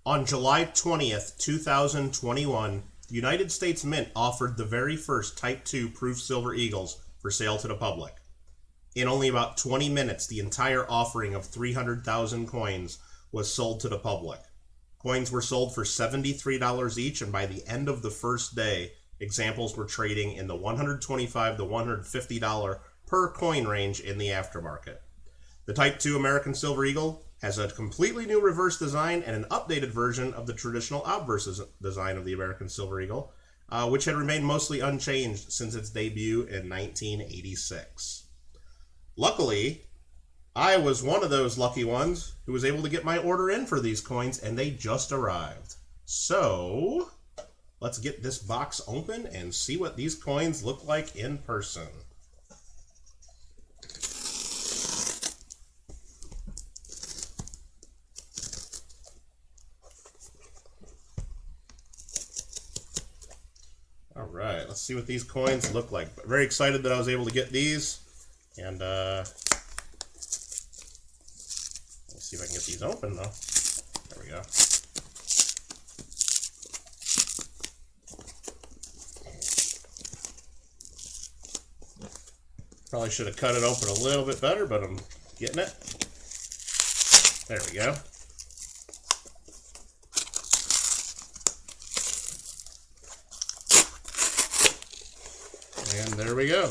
On July 20th, 2021, the United States Mint offered the very first Type 2 proof silver eagles for sale to the public. In only about 20 minutes, the entire offering of 300,000 coins was sold to the public. Coins were sold for $73 each, and by the end of the first day, examples were trading in the $125 to $150 per coin range in the aftermarket. The Type 2 American Silver Eagle has a completely new reverse design and an updated version of the traditional obverse design of the American Silver Eagle, which had remained mostly unchanged since its debut in 1986. Luckily, I was one of those lucky ones who was able to get my order in for these coins, and they just arrived. So, let's get this box open and see what these coins look like in person. Alright, let's see what these coins look like. Very excited that I was able to get these. And let's see if I can get these open though. There we go. Probably should have cut it open a little bit better, but I'm getting it. There we go. And there we go.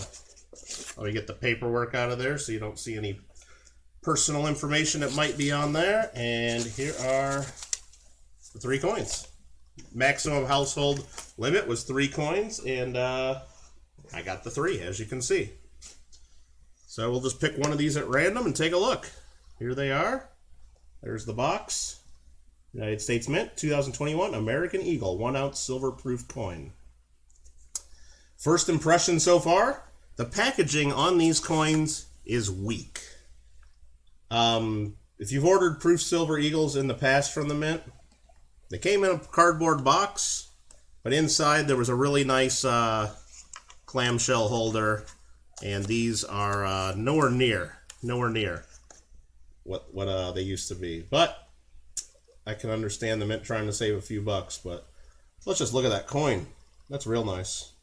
Let me get the paperwork out of there so you don't see any personal information that might be on there. And here are the 3 coins. Maximum household limit was 3 coins, and I got the 3, as you can see. So we'll just pick one of these at random and take a look. Here they are. There's the box. United States Mint, 2021 American Eagle 1-ounce silver-proof coin. First impression so far, the packaging on these coins is weak. If you've ordered proof silver eagles in the past from the Mint, they came in a cardboard box, but inside there was a really nice clamshell holder, and these are nowhere near what they used to be. But I can understand the Mint trying to save a few bucks, but let's just look at that coin. That's real nice.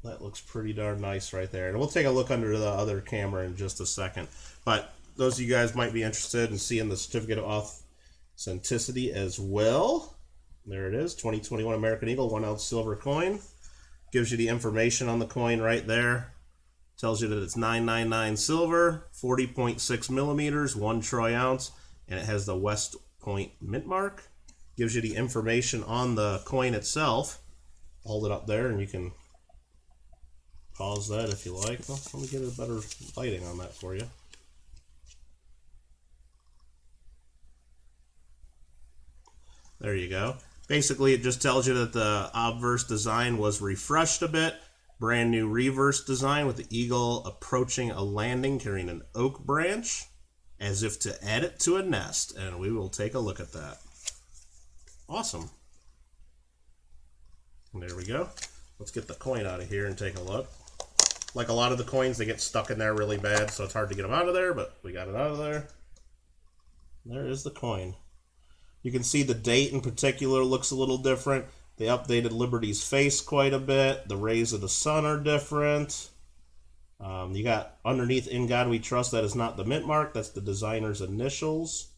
That looks pretty darn nice right there. And we'll take a look under the other camera in just a second. But those of you guys might be interested in seeing the certificate of authenticity as well. There it is, 2021 American Eagle 1-ounce silver coin. Gives you the information on the coin right there. Tells you that it's 999 silver, 40.6 millimeters, 1 troy ounce, and it has the West Point mint mark. Gives you the information on the coin itself. Hold it up there and you can pause that if you like. Well, let me get a better lighting on that for you. There you go. Basically, it just tells you that the obverse design was refreshed a bit. Brand new reverse design with the eagle approaching a landing carrying an oak branch as if to add it to a nest. And we will take a look at that. Awesome. And there we go. Let's get the coin out of here and take a look. Like a lot of the coins, they get stuck in there really bad, so it's hard to get them out of there, but we got it out of there. There is the coin. You can see the date in particular looks a little different. They updated Liberty's face quite a bit. The rays of the sun are different. You got underneath "In God We Trust." That is not the mint mark. That's the designer's initials.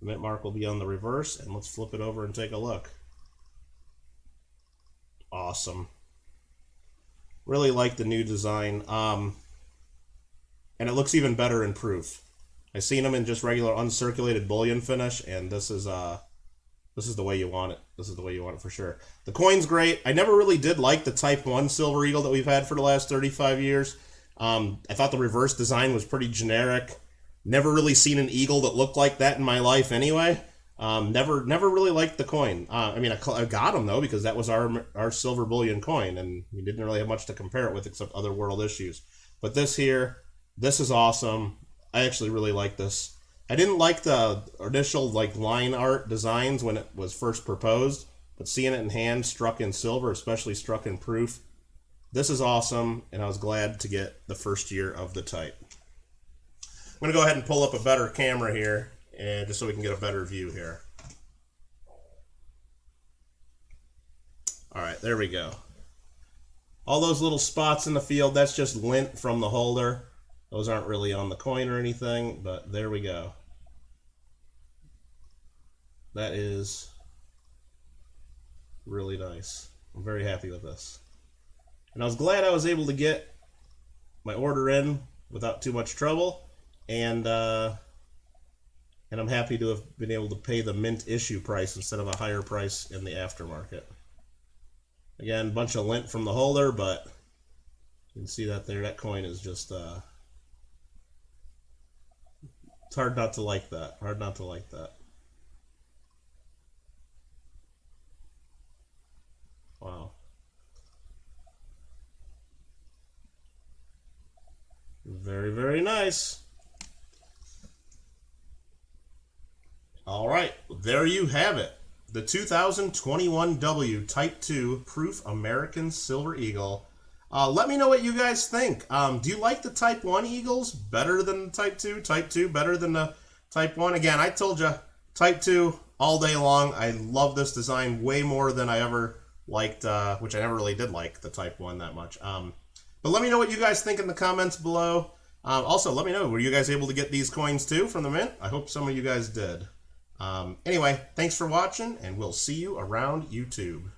The mint mark will be on the reverse. And let's flip it over and take a look. Awesome. Really like the new design. And it looks even better in proof. I've seen them in just regular uncirculated bullion finish, and this is the way you want it. This is the way you want it for sure. The coin's great. I never really did like the Type 1 Silver Eagle that we've had for the last 35 years. I thought the reverse design was pretty generic. Never really seen an eagle that looked like that in my life anyway. Never really liked the coin. I mean, I got them though, because that was our silver bullion coin, and we didn't really have much to compare it with except other world issues. But this here, this is awesome. I actually really like this. I didn't like the initial line art designs when it was first proposed, but seeing it in hand, struck in silver, especially struck in proof, this is awesome, and I was glad to get the first year of the type. I'm going to go ahead and pull up a better camera here and just so we can get a better view here. All right, there we go. All those little spots in the field, that's just lint from the holder. Those aren't really on the coin or anything, but there we go. That is really nice. I'm very happy with this. And I was glad I was able to get my order in without too much trouble, and I'm happy to have been able to pay the mint issue price instead of a higher price in the aftermarket. Again, a bunch of lint from the holder, but you can see that there. That coin is just it's hard not to like that. Hard not to like that. Wow. Very, very nice. All right, there you have it. The 2021 W Type 2 Proof American Silver Eagle. Let me know what you guys think. Do you like the Type 1 Eagles better than the Type 2? Type 2 better than the Type 1? Again, I told you, Type 2 all day long. I love this design way more than I ever liked, which I never really did like the Type 1 that much. But let me know what you guys think in the comments below. Also, let me know, were you guys able to get these coins too from the mint? I hope some of you guys did. Anyway, thanks for watching, and we'll see you around YouTube.